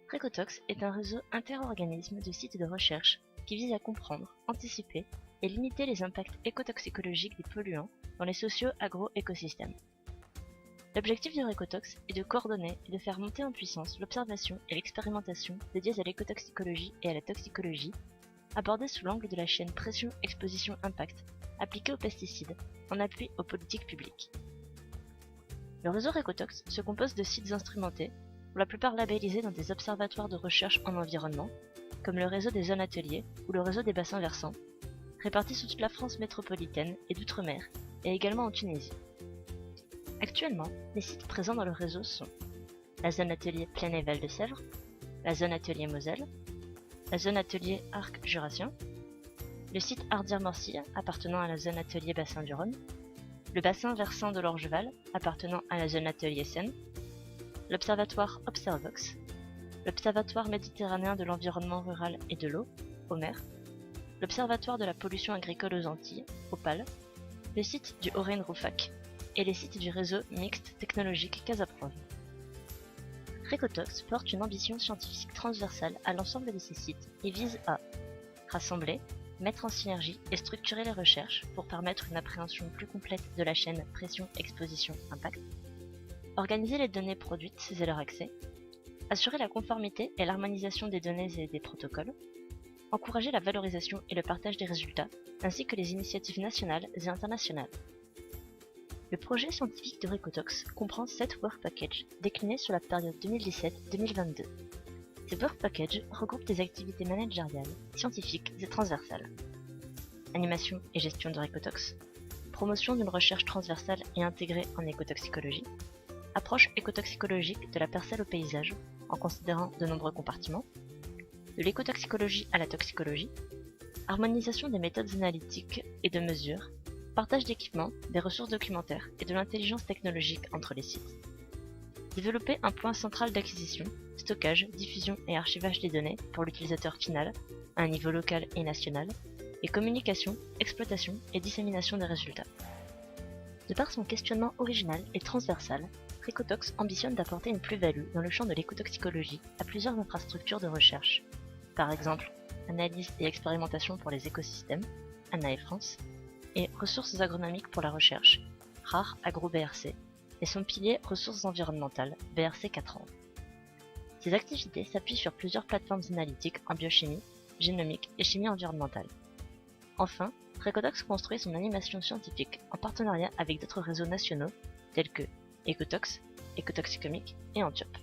Récotox est un réseau inter-organisme de sites de recherche qui vise à comprendre, anticiper et limiter les impacts écotoxicologiques des polluants dans les socio-agro-écosystèmes. L'objectif de Récotox est de coordonner et de faire monter en puissance l'observation et l'expérimentation dédiées à l'écotoxicologie et à la toxicologie, abordées sous l'angle de la chaîne pression-exposition-impact appliquée aux pesticides en appui aux politiques publiques. Le réseau Récotox se compose de sites instrumentés, pour la plupart labellisés dans des observatoires de recherche en environnement, comme le réseau des zones ateliers ou le réseau des bassins versants, répartis sur toute la France métropolitaine et d'outre-mer, et également en Tunisie. Actuellement, les sites présents dans le réseau sont la zone atelier Plaine et Val de Sèvres, la zone atelier Moselle, la zone atelier Arc Jurassien, le site Ardières-Morcilles appartenant à la zone atelier Bassin du Rhône, le bassin versant de l'Orgeval appartenant à la zone atelier Seine, l'observatoire Observox, l'observatoire méditerranéen de l'environnement rural et de l'eau, OMER, l'observatoire de la pollution agricole aux Antilles, OPAL, le site du Haut-Rhin-Rouffach et les sites du réseau mixte technologique Casaprov. Récotox porte une ambition scientifique transversale à l'ensemble de ces sites et vise à rassembler, mettre en synergie et structurer les recherches pour permettre une appréhension plus complète de la chaîne pression-exposition-impact, organiser les données produites et leur accès, assurer la conformité et l'harmonisation des données et des protocoles, encourager la valorisation et le partage des résultats, ainsi que les initiatives nationales et internationales. Le projet scientifique de Récotox comprend 7 work packages déclinés sur la période 2017-2022. Ces work packages regroupent des activités managériales, scientifiques et transversales. Animation et gestion de Récotox, promotion d'une recherche transversale et intégrée en écotoxicologie, approche écotoxicologique de la parcelle au paysage en considérant de nombreux compartiments, de l'écotoxicologie à la toxicologie, harmonisation des méthodes analytiques et de mesure, partage d'équipements, des ressources documentaires et de l'intelligence technologique entre les sites. Développer un point central d'acquisition, stockage, diffusion et archivage des données pour l'utilisateur final à un niveau local et national, et communication, exploitation et dissémination des résultats. De par son questionnement original et transversal, Récotox ambitionne d'apporter une plus-value dans le champ de l'écotoxicologie à plusieurs infrastructures de recherche, par exemple analyse et expérimentation pour les écosystèmes, ANAE France, et ressources agronomiques pour la recherche, RAR Agro-BRC, et son pilier ressources environnementales, BRC 4 ans. Ces activités s'appuient sur plusieurs plateformes analytiques en biochimie, génomique et chimie environnementale. Enfin, Récotox construit son animation scientifique en partenariat avec d'autres réseaux nationaux tels que Ecotox, Ecotoxicomics et Antiope.